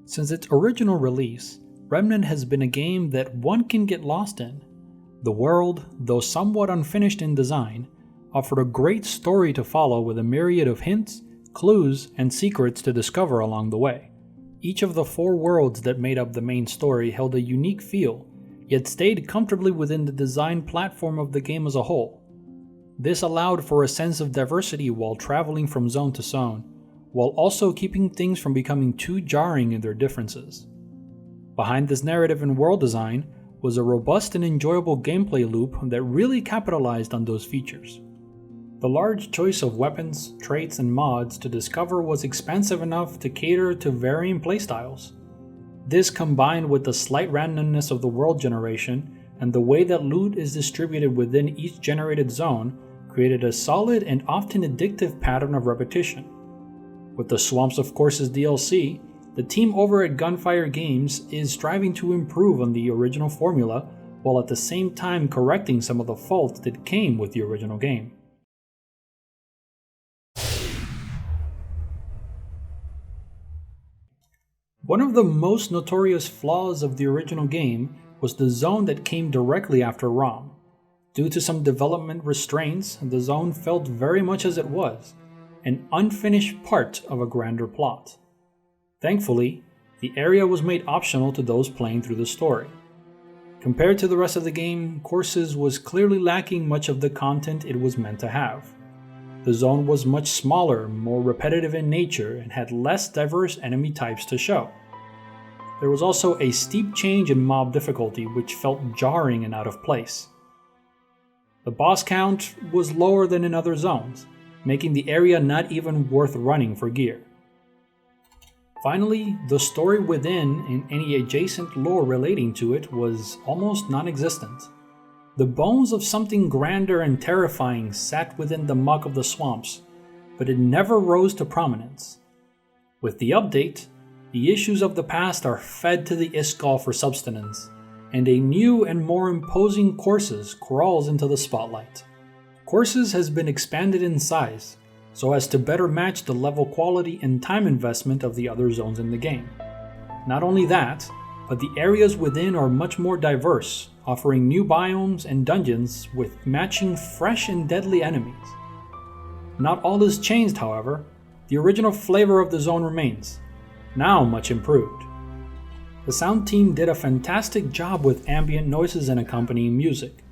Since its original release, Remnant has been a game that one can get lost in. The world, though somewhat unfinished in design, offered a great story to follow with a myriad of hints, clues, and secrets to discover along the way. Each of the 4 worlds that made up the main story held a unique feel, yet stayed comfortably within the design platform of the game as a whole. This allowed for a sense of diversity while traveling from zone to zone, while also keeping things from becoming too jarring in their differences. Behind this narrative and world design was a robust and enjoyable gameplay loop that really capitalized on those features. The large choice of weapons, traits, and mods to discover was expansive enough to cater to varying playstyles. This, combined with the slight randomness of the world generation and the way that loot is distributed within each generated zone, created a solid and often addictive pattern of repetition. With the Swamps of Corsus DLC, the team over at Gunfire Games is striving to improve on the original formula while at the same time correcting some of the faults that came with the original game. One of the most notorious flaws of the original game was the zone that came directly after ROM. Due to some development restraints, the zone felt very much as it was, an unfinished part of a grander plot. Thankfully, the area was made optional to those playing through the story. Compared to the rest of the game, Corsus was clearly lacking much of the content it was meant to have. The zone was much smaller, more repetitive in nature, and had less diverse enemy types to show. There was also a steep change in mob difficulty which felt jarring and out of place. The boss count was lower than in other zones, making the area not even worth running for gear. Finally, the story within and any adjacent lore relating to it was almost non-existent. The bones of something grander and terrifying sat within the muck of the swamps, but it never rose to prominence. With the update, the issues of the past are fed to the Iskall for subsistence, and a new and more imposing Corsus crawls into the spotlight. Corsus has been expanded in size, so as to better match the level quality and time investment of the other zones in the game. Not only that, but the areas within are much more diverse, offering new biomes and dungeons with matching fresh and deadly enemies. Not all is changed, however. The original flavor of the zone remains, now much improved. The sound team did a fantastic job with ambient noises and accompanying music.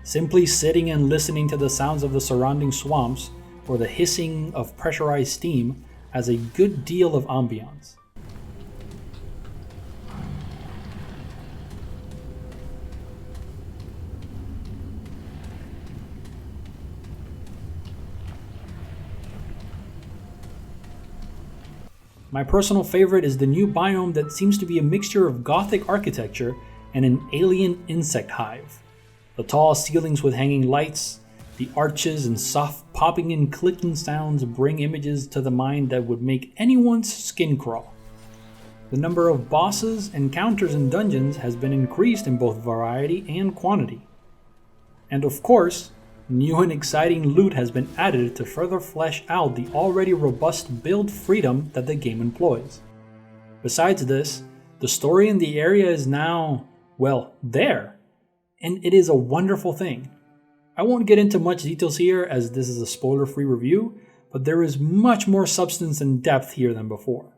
Simply sitting and listening to the sounds of the surrounding swamps or the hissing of pressurized steam has a good deal of ambiance. My personal favorite is the new biome that seems to be a mixture of Gothic architecture and an alien insect hive. The tall ceilings with hanging lights, the arches and soft popping and clicking sounds bring images to the mind that would make anyone's skin crawl. The number of bosses, encounters, and dungeons has been increased in both variety and quantity. And of course, new and exciting loot has been added to further flesh out the already robust build freedom that the game employs. Besides this, the story in the area is now, well, there. And it is a wonderful thing. I won't get into much details here as this is a spoiler-free review, but there is much more substance and depth here than before.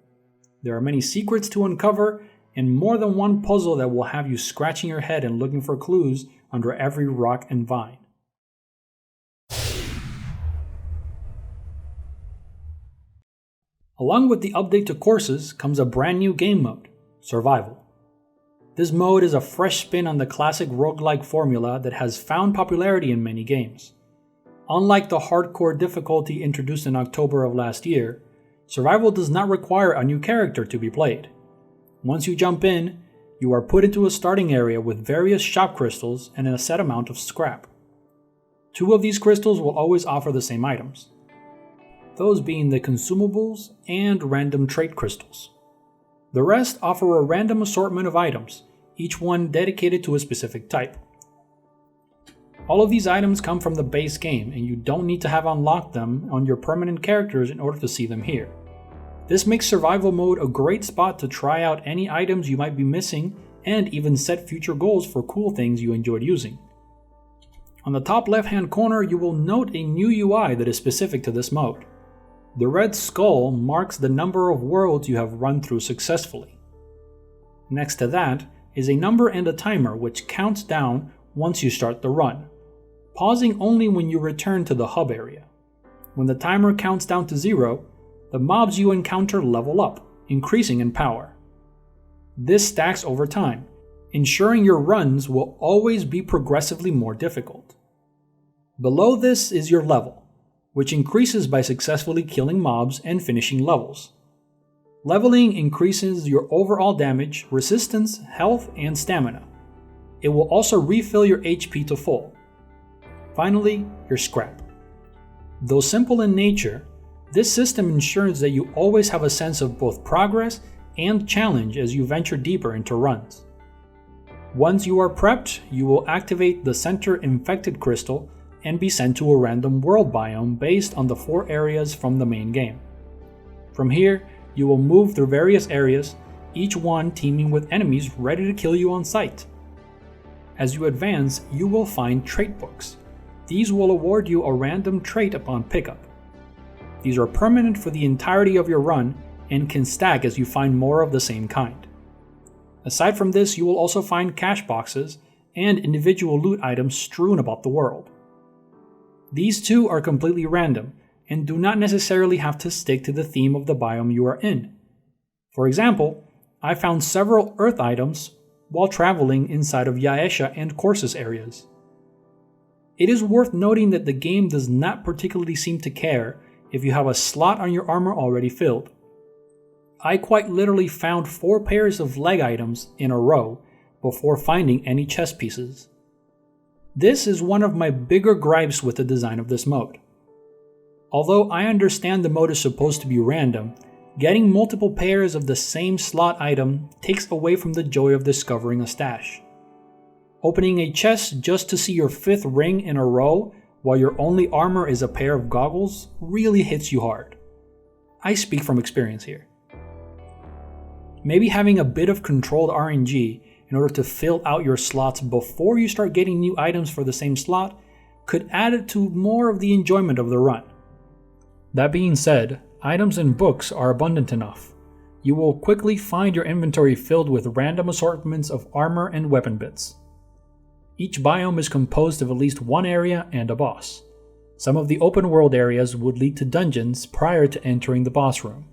There are many secrets to uncover, and more than one puzzle that will have you scratching your head and looking for clues under every rock and vine. Along with the update to Corsus comes a brand new game mode, Survival. This mode is a fresh spin on the classic roguelike formula that has found popularity in many games. Unlike the hardcore difficulty introduced in October of last year, Survival does not require a new character to be played. Once you jump in, you are put into a starting area with various shop crystals and a set amount of scrap. 2 of these crystals will always offer the same items, those being the consumables and random trait crystals. The rest offer a random assortment of items, each one dedicated to a specific type. All of these items come from the base game, and you don't need to have unlocked them on your permanent characters in order to see them here. This makes survival mode a great spot to try out any items you might be missing and even set future goals for cool things you enjoyed using. On the top left hand corner, you will note a new UI that is specific to this mode. The red skull marks the number of worlds you have run through successfully. Next to that is a number and a timer which counts down once you start the run, pausing only when you return to the hub area. When the timer counts down to 0, the mobs you encounter level up, increasing in power. This stacks over time, ensuring your runs will always be progressively more difficult. Below this is your level, which increases by successfully killing mobs and finishing levels. Leveling increases your overall damage, resistance, health, and stamina. It will also refill your HP to full. Finally, your scrap. Though simple in nature, this system ensures that you always have a sense of both progress and challenge as you venture deeper into runs. Once you are prepped, you will activate the center infected crystal and be sent to a random world biome based on the 4 areas from the main game. From here, you will move through various areas, each one teeming with enemies ready to kill you on sight. As you advance, you will find trait books. These will award you a random trait upon pickup. These are permanent for the entirety of your run and can stack as you find more of the same kind. Aside from this, you will also find cache boxes and individual loot items strewn about the world. These too are completely random and do not necessarily have to stick to the theme of the biome you are in. For example, I found several earth items while traveling inside of Yaesha and Corsus areas. It is worth noting that the game does not particularly seem to care if you have a slot on your armor already filled. I quite literally found 4 pairs of leg items in a row before finding any chest pieces. This is one of my bigger gripes with the design of this mode. Although I understand the mode is supposed to be random, getting multiple pairs of the same slot item takes away from the joy of discovering a stash. Opening a chest just to see your 5th ring in a row while your only armor is a pair of goggles really hits you hard. I speak from experience here. Maybe having a bit of controlled RNG in order to fill out your slots before you start getting new items for the same slot could add to more of the enjoyment of the run. That being said, items and books are abundant enough. You will quickly find your inventory filled with random assortments of armor and weapon bits. Each biome is composed of at least one area and a boss. Some of the open world areas would lead to dungeons prior to entering the boss room.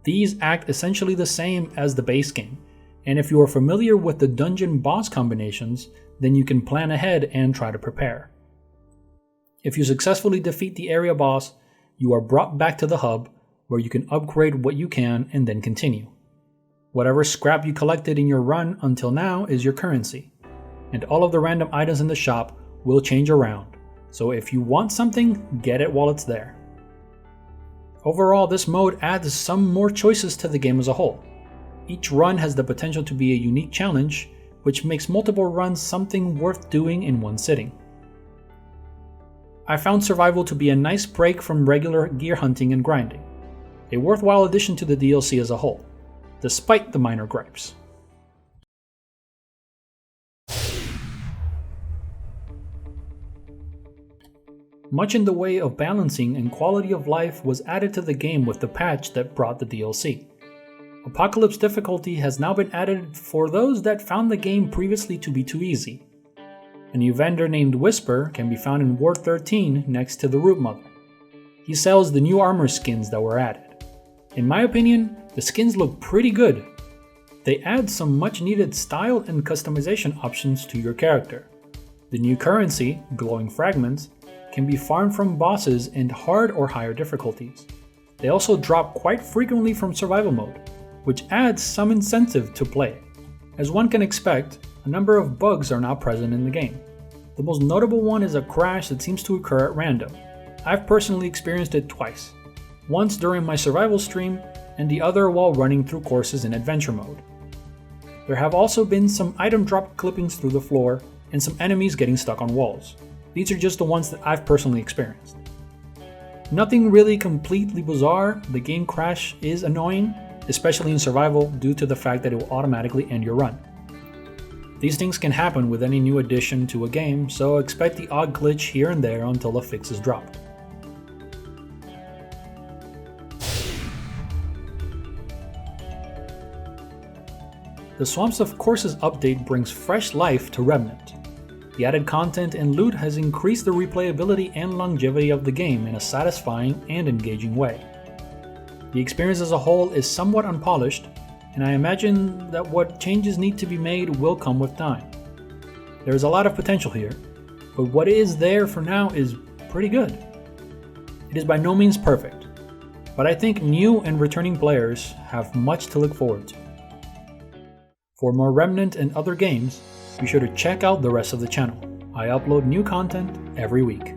These act essentially the same as the base game, and if you are familiar with the dungeon boss combinations, then you can plan ahead and try to prepare. If you successfully defeat the area boss, you are brought back to the hub, where you can upgrade what you can and then continue. Whatever scrap you collected in your run until now is your currency, and all of the random items in the shop will change around, so if you want something, get it while it's there. Overall, this mode adds some more choices to the game as a whole. Each run has the potential to be a unique challenge, which makes multiple runs something worth doing in one sitting. I found survival to be a nice break from regular gear hunting and grinding, a worthwhile addition to the DLC as a whole, despite the minor gripes. Much in the way of balancing and quality of life was added to the game with the patch that brought the DLC. Apocalypse difficulty has now been added for those that found the game previously to be too easy. A new vendor named Whisper can be found in Ward 13 next to the Root Mother. He sells the new armor skins that were added. In my opinion, the skins look pretty good. They add some much needed style and customization options to your character. The new currency, glowing fragments, can be farmed from bosses in hard or higher difficulties. They also drop quite frequently from survival mode, which adds some incentive to play. As one can expect, a number of bugs are now present in the game. The most notable one is a crash that seems to occur at random. I've personally experienced it twice, once during my survival stream and the other while running through courses in adventure mode. There have also been some item drop clippings through the floor and some enemies getting stuck on walls. These are just the ones that I've personally experienced. Nothing really completely bizarre. The game crash is annoying, especially in survival due to the fact that it will automatically end your run. These things can happen with any new addition to a game, so expect the odd glitch here and there until the fix is dropped. The Swamps of Corsus update brings fresh life to Remnant. The added content and loot has increased the replayability and longevity of the game in a satisfying and engaging way. The experience as a whole is somewhat unpolished, and I imagine that what changes need to be made will come with time. There is a lot of potential here, but what is there for now is pretty good. It is by no means perfect, but I think new and returning players have much to look forward to. For more Remnant and other games, be sure to check out the rest of the channel. I upload new content every week.